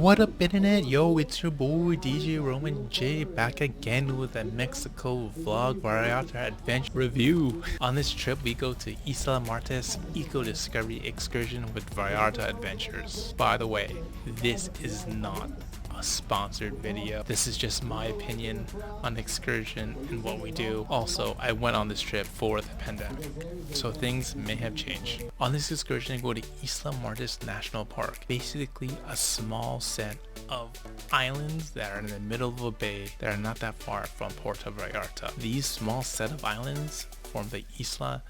What up internet? Yo, it's your boy Djromanj back again with a Mexico vlog Vallarta adventure review. On this trip we go to Isla Marietas Eco Discovery Excursion with Vallarta Adventures. By the way, this is not a sponsored video. This is just my opinion on the excursion and what we do. Also, I went on this trip for the pandemic, so things may have changed. On this excursion, I go to Isla Marietas National Park, basically a small set of islands that are in the middle of a bay that are not that far from Puerto Vallarta. These small set of islands form the Isla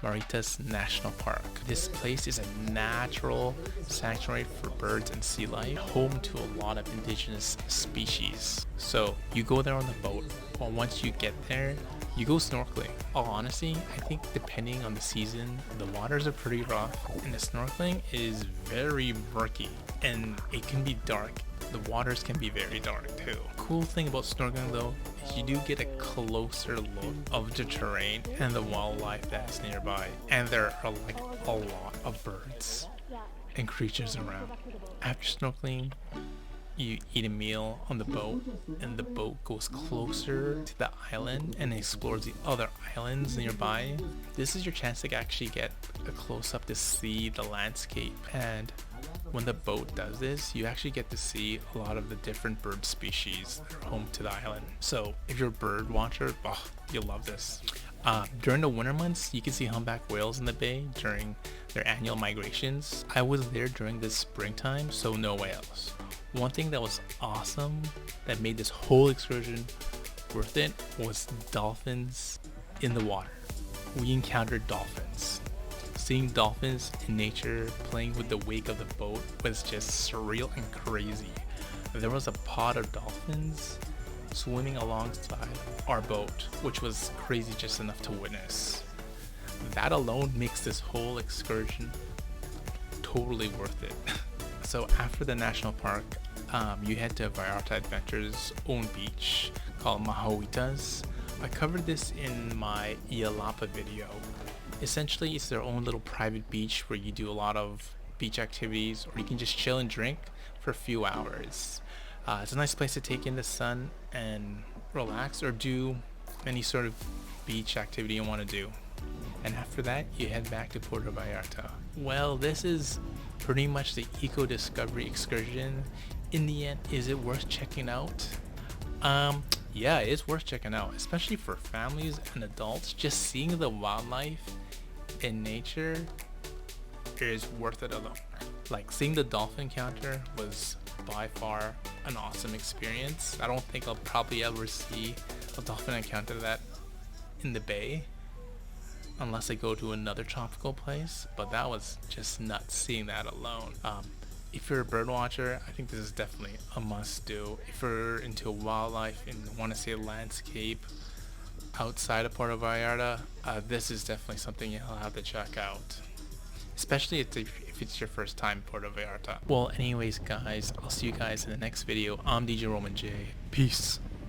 Marietas National Park. This place is a natural sanctuary for birds and sea life, home to a lot of indigenous species. So you go there on the boat, but once you get there, you go snorkeling. All honesty, I think depending on the season, the waters are pretty rough and the snorkeling is very murky and it can be dark. The waters can be very dark too. Cool thing about snorkeling though is you do get a closer look of the terrain and the wildlife that's nearby, and there are like a lot of birds and creatures around. After snorkeling, you eat a meal on the boat, and the boat goes closer to the island and explores the other islands nearby. This is your chance to actually get a close-up to see the landscape, and when the boat does this, you actually get to see a lot of the different bird species that are home to the island. So if you're a bird watcher, oh, you'll love this. During the winter months, you can see humpback whales in the bay during their annual migrations. I was there during the springtime, so no whales. One thing that was awesome that made this whole excursion worth it was dolphins in the water. We encountered dolphins. Seeing dolphins in nature playing with the wake of the boat was just surreal and crazy. There was a pod of dolphins swimming alongside our boat, which was crazy just enough to witness. That alone makes this whole excursion totally worth it. So after the national park, you head to Vallarta Adventures' own beach called Marietas. I covered this in my Vallarta video. Essentially, it's their own little private beach where you do a lot of beach activities, or you can just chill and drink for a few hours. It's a nice place to take in the sun and relax, or do any sort of beach activity you want to do. And after that, you head back to Puerto Vallarta. Well, this is pretty much the eco discovery excursion. In the end, is it worth checking out? Yeah, it's worth checking out, especially for families and adults. Just seeing the wildlife in nature is worth it alone. Like, seeing the dolphin encounter was by far an awesome experience. I don't think I'll probably ever see a dolphin encounter that in the bay unless I go to another tropical place, but that was just nuts seeing that alone. If you're a bird watcher, I think this is definitely a must do. If you're into wildlife and want to see a landscape outside of Puerto Vallarta, this is definitely something you'll have to check out, especially if it's your first time in Puerto Vallarta. Well, anyways guys, I'll see you guys in the next video. I'm Djromanj. Peace.